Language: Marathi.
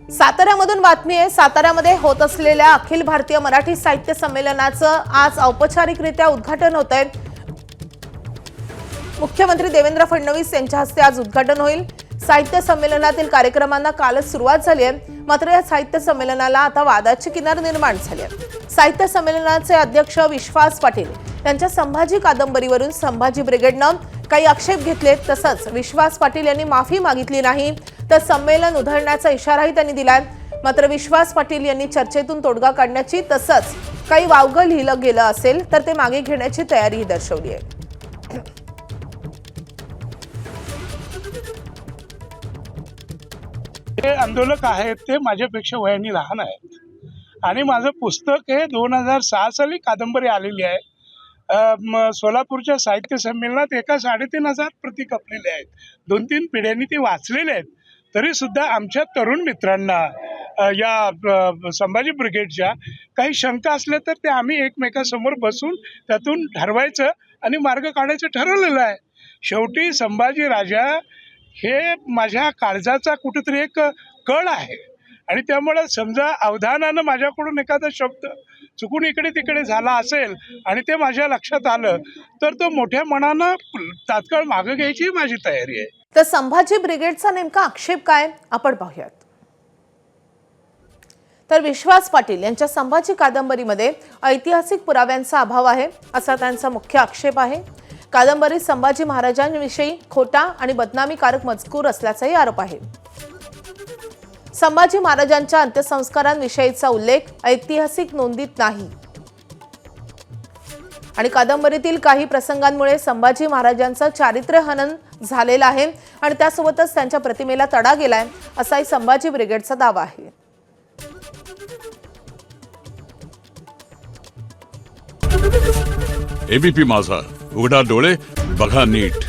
साताऱ्यामधून बातमी आहे। साताऱ्यामध्ये होत असलेल्या अखिल भारतीय मराठी साहित्य संमेलनाचं आज औपचारिकरित्या उद्घाटन होत आहे। मुख्यमंत्री देवेंद्र फडणवीस यांच्या हस्ते आज उद्घाटन होईल। साहित्य संमेलनातील कार्यक्रमांना कालच सुरुवात झाली आहे, मात्र या साहित्य संमेलनाला आता वादाची किनार निर्माण झाली आहे। साहित्य संमेलनाचे अध्यक्ष विश्वास पाटील यांच्या संभाजी कादंबरीवरून संभाजी ब्रिगेडनं काही आक्षेप घेतले, तसंच विश्वास पाटील यांनी माफी मागितली नाही तर संमेलन उधळण्याचा इशाराही त्यांनी दिलाय। मात्र विश्वास पाटील यांनी चर्चेतून तोडगा काढण्याची तसंच काही वावगं लिहिलं गेलं असेल तर ते मागे घेण्याची तयारीही दर्शवली आहे। हे आंदोलक आहेत ते माझ्यापेक्षा वयाने लहान आहेत आणि माझं पुस्तक हे 2006 साली कादंबरी आलेली आहे। सोलापूरच्या साहित्य संमेलनात एका 3,500 प्रती खपलेल्या आहेत। 2-3 पिढ्यांनी ती वाचलेले आहेत। तरी सुद्धा आमच्या तरुण मित्रांना या संभाजी ब्रिगेडच्या काही शंका असल्या तर ते आम्ही एकमेकांसमोर बसून त्यातून ठरवायचं आणि मार्ग काढायचं ठरवलेलं आहे। शेवटी संभाजी राजा हे माझ्या काळजाचा कुठेतरी एक कळ आहे आणि त्यामुळे समजा अवधानानं माझ्याकडून एखादा शब्द चुकून इकडे तिकडे झाला असेल आणि ते माझ्या लक्षात आलं तर तो मोठ्या मनानं तात्काळ मागे घ्यायची माझी तयारी आहे। तर संभाजी ब्रिगेडचा नेमका आक्षेप काय आपण पाहूयात। तर विश्वास पाटील यांच्या संभाजी कादंबरीमध्ये ऐतिहासिक पुराव्यांचा अभाव आहे असा त्यांचा मुख्य आक्षेप आहे। कादंबरीत संभाजी महाराजांविषयी खोटा आणि बदनामीकारक मजकूर असल्याचाही आरोप आहे। संभाजी महाराजांच्या अंत्यसंस्कारांविषयीचा उल्लेख ऐतिहासिक नोंदीत नाही आणि कादंबरीतील काही प्रसंगांमुळे संभाजी महाराजांचं चारित्र्यहनन झालेलं आहे आणि त्यासोबतच त्यांच्या प्रतिमेला तडा गेलाय असाही संभाजी ब्रिगेडचा दावा आहे। एबीपी माझा, उघडा डोळे बघा नीट।